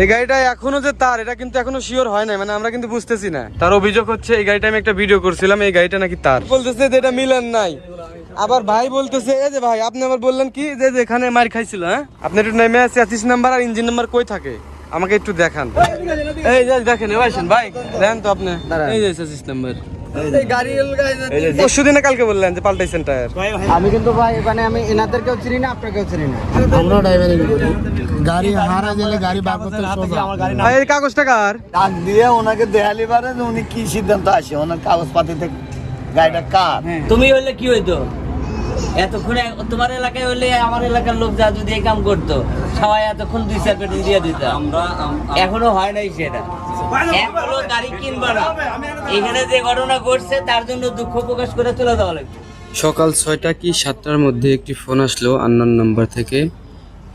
এই গাড়িটা এখনো যে তার, এটা কিন্তু এখনো শিওর হয় নাই, মানে আমরা কিন্তু বুঝতেছি না। তার অভিযোগ হচ্ছে এই গাড়িটা আমি একটা ভিডিও করছিলাম, এই গাড়িটা নাকি তার। বলতেছে যে এটা মিলান নাই, আবার ভাই বলতেছে এই যে ভাই আপনি আবার বললেন কি যে এখানে মার খাইছিল। হ্যাঁ, আপনি একটু নেমে চেসিস নাম্বার আর ইঞ্জিন নাম্বার কই থাকে আমাকে একটু দেখান। এই যে দেখেন ভাই দেন তো আপনি, এই যে চেসিস নাম্বার। পরশু দিনে কালকে বললেন যে পাল্টাইছেন টায়ার। আমি কিন্তু ভাই মানে আমি এনাদেরকেও চিনি না, আপনাকেও চিনি না। আমরা ড্রাইভারিং করি, গাড়ি হারা গেলে গাড়ি বার করতে সোজা। ভাই এই কাগজটা কার? ডাক দিয়ে ওনাকে দেখালি পারে যে উনি কি সিদ্ধান্ত আসে, ওনার কাগজপাতিতে গাড়িটা কার। তুমি হইলে কি হইতো এতক্ষণে? তোমার এলাকায় হইলে আমার এলাকার লোক যা যদি এই কাম করতো, সবাই এতক্ষণ 2-4 পেটি দিয়ে দিত। এখনো হয় নাই সেটা, এখনো গাড়ি কিনবা না। এখানে যে ঘটনা ঘটছে তার জন্য দুঃখ প্রকাশ করে তুলে দেওয়া লাগবে। সকাল 6টা কি 7টার মধ্যে একটি ফোন আসলো আননোন নাম্বার থেকে।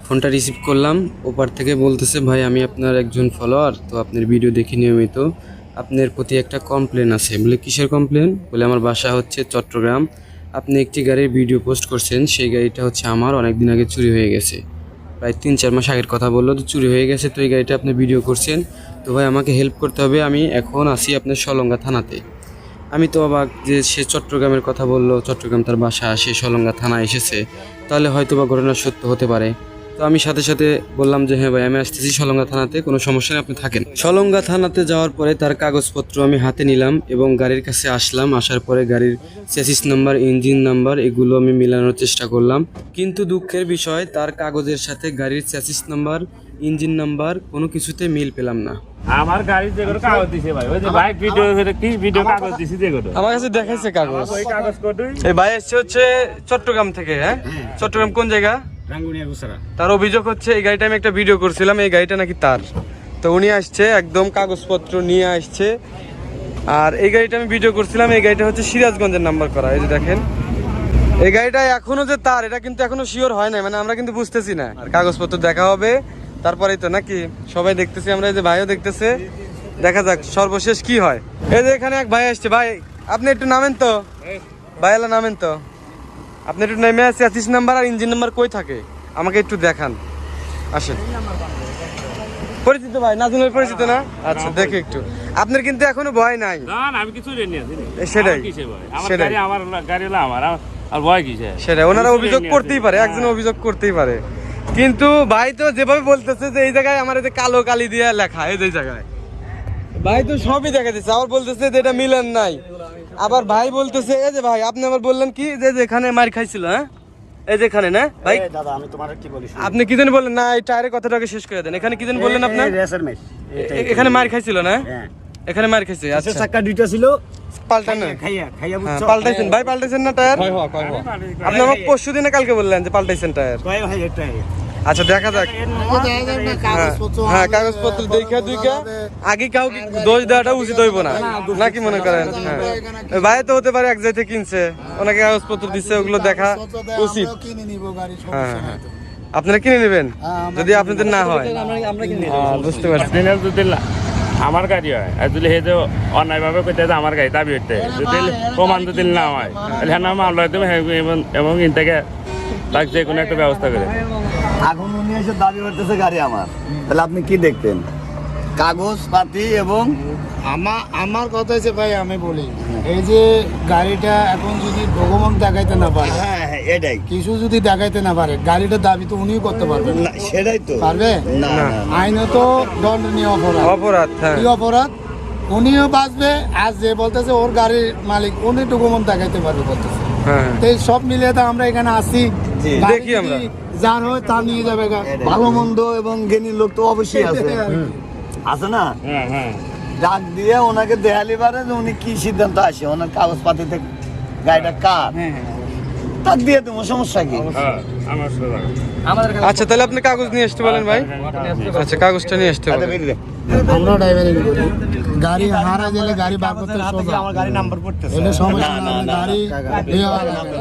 ফোনটা রিসিভ করলাম, ওপার থেকে বলতেছে ভাই আমি আপনার একজন ফলোয়ার, তো আপনার ভিডিও দেখি নিয়মিত, আপনার প্রতি একটা কমপ্লেন আছে। বলে কিসের কমপ্লেন? বলে আমার বাসা হচ্ছে চট্টগ্রাম, আপনি একটি গাড়ির ভিডিও পোস্ট করছেন, সেই গাড়িটা হচ্ছে আমার অনেক দিন আগে চুরি হয়ে গেছে, প্রায় 3-4 মাস আগের কথা বললো, তো চুরি হয়ে গেছে, তো এই গাড়িটা আপনি ভিডিও করছেন, তো ভাই আমাকে হেল্প করতে হবে, আমি এখন আসি আপনার সলঙ্গা থানাতে। আমি তো অবাক যে সে চট্টগ্রামের কথা বললো, চট্টগ্রাম তার বাসা, সে সলঙ্গা থানা এসেছে, তাহলে হয়তো বা ঘটনা সত্য হতে পারে। তো আমি সাথে সাথে বললাম যে হ্যাঁ ভাই আমি আসতেছি সলঙ্গা থানাতে, কোনো সমস্যা নেই, আপনি থাকেন। সলঙ্গা থানাতে যাওয়ার পরে তার কাগজপত্র আমি হাতে নিলাম এবং গাড়ির কাছে আসলাম। আসার পরে গাড়ির চেসিস নাম্বার, ইঞ্জিন নাম্বার এগুলো আমি মিলানোর চেষ্টা করলাম, কিন্তু দুঃখের বিষয় তার কাগজের সাথে গাড়ির চেসিস নাম্বার, ইঞ্জিন নাম্বার কোনো কিছুতে মিল পেলাম না। আমার গাড়ি যে করে কাগজ দিছে ভাই, ওই যে ভাই ভিডিও কি ভিডিও কাগজ দিছে যে করে আমার কাছে দেখাইছে কাগজ। ওই কাগজ কোডই এই ভাই এসছে হচ্ছে চট্টগ্রাম থেকে। হ্যাঁ, চট্টগ্রাম কোন জায়গা? রাঙ্গুনিয়া গুছরা। তার অভিযোগ হচ্ছে এই গাড়িটা আমি একটা ভিডিও করছিলাম, এই গাড়িটা নাকি তার। তো উনি আসছে একদম কাগজপত্র নিয়ে আসছে, আর এই গাড়িটা আমি ভিডিও করছিলাম, এই গাড়িটা হচ্ছে সিরাজগঞ্জের নাম্বার করা। এই যে দেখেন এই গাড়িটা এখনো যে তার, এটা কিন্তু এখনো শিওর হয় নাই, মানে আমরা কিন্তু বুঝতেছি না। আর কাগজপত্র দেখা হবে তারপরেই তো নাকি, সবাই দেখতেছি আমরা, এই যে ভাইও দেখতেছে, দেখা যাক সর্বশেষ কি হয়। এই যে এখানে এক ভাই আসছে, ভাই আপনি একটু নামেন তো, ভাইয়ালা নামেন তো, আপনি একটু নেমে চেসিস নাম্বার আর ইঞ্জিন নাম্বার কই থাকে আমাকে একটু দেখান, আসেন। পরিচিত ভাই, নাজমুল ভাই পরিচিত না? আচ্ছা দেখি একটু, আপনার কিন্তু এখনো ভয় নাই। না না আমি কিছু রেনি আছি সেটাই আমার গাড়ি, আমার গাড়ি হলো আমার, আর ভয় কিসে? সেটাই, ওনারা অভিযোগ করতেই পারে, একজন অভিযোগ করতেই পারে, কিন্তু ভাই তো যেভাবে বলতেছে যে এই জায়গায় আমার এই যে কালো কালি দিয়ে লেখা, এই যে জায়গায় ভাই তো সবই দেখা দিচ্ছে, আবার বলতেছে যে এটা মিলান নাই, আবার ভাই বলতেছে এই যে ভাই আপনি আবার বললেন কি যে এখানে মার খাইছিল। হ্যাঁ, এই যে এখানে না ভাই, দাদা আমি তোমার কি বলি, আপনি কি জানি বললেন না, এই টায়ারের কথাটাকে শেষ করে দেন। এখানে কি জানি বললেন আপনার, রেসার মেশ এখানে মার খাইছিল না? হ্যাঁ, এখানে মার খাইছে। আচ্ছা চাকা দুইটা ছিল, পাল্টান না? খাইয়া হ্যাঁ, বুঝছো, পাল্টাইছেন ভাই, পাল্টাইছেন না টায়ার? আপনি আমাকে পরশু দিনে কালকে বললেন যে পাল্টাইছেন টায়ার। কয় ভাই এটাই। আচ্ছা দেখা যাক। হ্যাঁ, কাগজপত্র দেখা দুইকা আগে কাউকে দোষ দেওয়াটা উচিত হইব না, নাকি মনে করেন? হ্যাঁ, ভাই তো হতে পারে এক জায়গা থেকে কিনছে, ওনাকে কাগজপত্র দিচ্ছে, ওগুলো দেখা উচিত। হ্যাঁ হ্যাঁ, আপনারা কিনে নেবেন যদি আপনাদের না হয়। বুঝতে পারছি। আমার গাড়ি হয়, আর যদি হে যে অন্যায় ভাবে কইতে আমার গাড়ি দাবি হইতে, যদি প্রমাণ যদি না হয় তাহলে হ্যাঁ নাম আল্লাহ দেবে, এবং ইন থেকে তার যে কোনো একটা ব্যবস্থা করে। এখন উনি এসে দাবি করতেছে গাড়ি আমার, তাহলে আপনি কি দেখতেন? কাগজ পাতি এবং আমার কথা হচ্ছে ভাই, আমি বলি এই যে গাড়িটা এখন যদি ডকুমেন্ট দেখাইতে না পারে, হ্যাঁ হ্যাঁ এটাই, কিছু যদি দেখাইতে না পারে, গাড়িটার দাবি তো উনিও করতে পারবেন না সেটাই তো পারবে না, আইনত দণ্ডনীয় অপরাধ। অপরাধ, হ্যাঁ, কি অপরাধ? উনিও বাঁচবে, আর যে বলতেছে ওর গাড়ির মালিক উনি ডকুমেন্ট দেখাইতে পারবে বলতেছে। হ্যাঁ, তো এই সব মিলিয়ে তো আমরা এখানে আসি, দেখি আমরা। যার হয় তা নিয়ে যাবে গা। ভালো মন্দ এবং জ্ঞানীর লোক তো অবশ্যই আছে, আছে না? হ্যাঁ হ্যাঁ, ডাক দিয়ে ওনাকে দেখালি পারে যে উনি কি সিদ্ধান্ত আসে, ওনার কাগজপাতিতে গাড়িটা কার, তাক দিয়ে দেবো, সমস্যা কি? আমার সোজা আচ্ছা তাহলে আপনি কাগজ নিয়ে আসতে বলেন ভাই। আচ্ছা কাগজটা নিয়ে আসতে বলেন। আমরা ড্রাইভারিং করি, গাড়ি হারা গেলে গাড়ি বার করতে সোজা। আমার গাড়ি নাম্বার পড়তেছে, এটা সমস্যা না, গাড়ি দেওয়া লাগবে।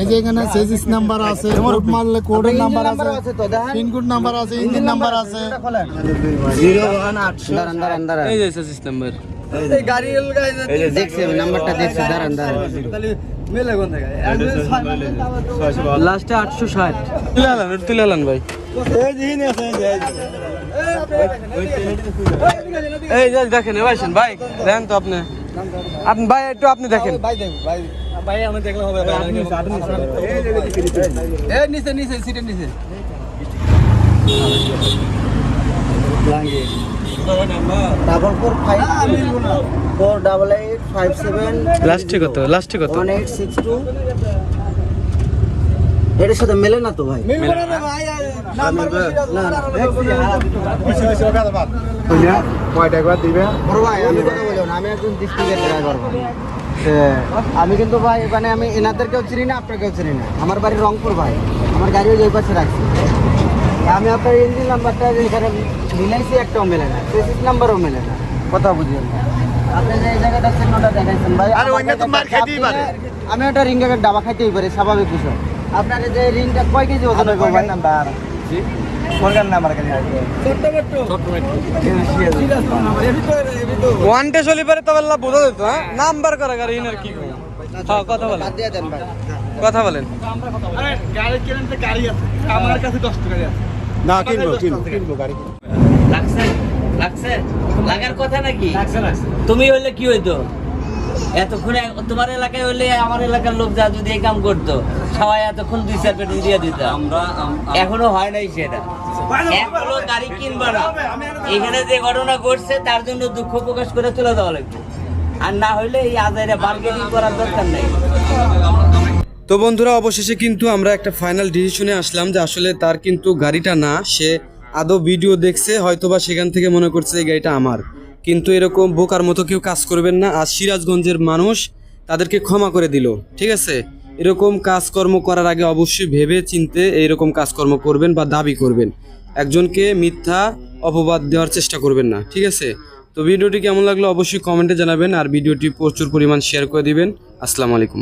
এই যে এখানে চেসিস নাম্বার আছে, কোড মারলে কোডের নাম্বার আছে, পিন কোড নাম্বার আছে, ইঞ্জিন নাম্বার আছে। 01800 দাঁড়ান দাঁড়ান, এই যে চেসিস নাম্বার, এই গাড়ি দেখছি আমি নাম্বারটা দেখছি, দাঁড়ান দাঁড়ান। লাস্টে 860 তুলে আলান ভাই। এই দিন আছে এই যে দেখেন ভাই ভাই দেখেন তো আপনি ভাই একটু আপনি দেখেন লাস্টে কত 1862 এটার সাথে মেলে না তো ভাই বড় ভাই আমি কথা বলবো না, আমি একজন ডিস্ট্রিক্টের ড্রাইভার ভাই। আমি কিন্তু ভাই মানে আমি এনাদেরকেও চিনি না, আপনাকেও চিনি না। আমার বাড়ি রংপুর ভাই, আমার গাড়িও ওই পাশে রাখছি। আমি আপনার ইঞ্জিন নাম্বারটা এখানে মিলাইছি, একটাও মেলে না, সিট নাম্বারও মেলে না, কথা বুঝলেন না। আপনি যে এই জায়গাটা চিহ্নটা দেখাইছেন ভাই, আমি ওটা রিংটাকে ডাবা খাইতেই পারি, স্বাভাবিক বিষয়। আপনার যে রিংটা কয় কেজি ওজন হবে ভাই? নাম্বার ওয়ানটে চলি পারে তবে বোঝা যেত। হ্যাঁ নাম্বার করা গাড়ি আর কি হ্যাঁ কথা বলেন কথা বলেন। লাগছে লাগছে লাগার কথা নাকি? তুমি হইলে কি হইতো এতক্ষণে? তোমার এলাকায় হইলে আমার এলাকার লোক যা যদি এই কাম করতো, সবাই এতক্ষণ 2-4 পেট্রোল দিয়ে দিত। এখনো হয় নাই সেটা। এখনো গাড়ি কিনবা না, এখানে যে ঘটনা ঘটছে তার জন্য দুঃখ প্রকাশ করে তুলে দেওয়া লাগবে। আর না হইলে এই আজাইরে মার্কেটিং করার দরকার নেই। তো বন্ধুরা, অবশেষে কিন্তু আমরা একটা ফাইনাল ডিসিশনে আসলাম যে আসলে তার কিন্তু গাড়িটা না, সে আদৌ ভিডিও দেখছে হয়তোবা, সেখান থেকে মনে করছে এই গাড়িটা আমার। কিন্তু এরকম বোকার মতো কেউ কাজ করবেন না। আর সিরাজগঞ্জের মানুষ তাদেরকে ক্ষমা করে দিল, ঠিক আছে? এরকম কাজকর্ম করার আগে অবশ্যই ভেবে চিনতে এইরকম কাজকর্ম করবেন বা দাবি করবেন। একজনকে মিথ্যা অপবাদ দেওয়ার চেষ্টা করবেন না, ঠিক আছে? তো ভিডিওটি কেমন লাগলো অবশ্যই কমেন্টে জানাবেন, আর ভিডিওটি প্রচুর পরিমাণ শেয়ার করে দিবেন। আসসালামু আলাইকুম।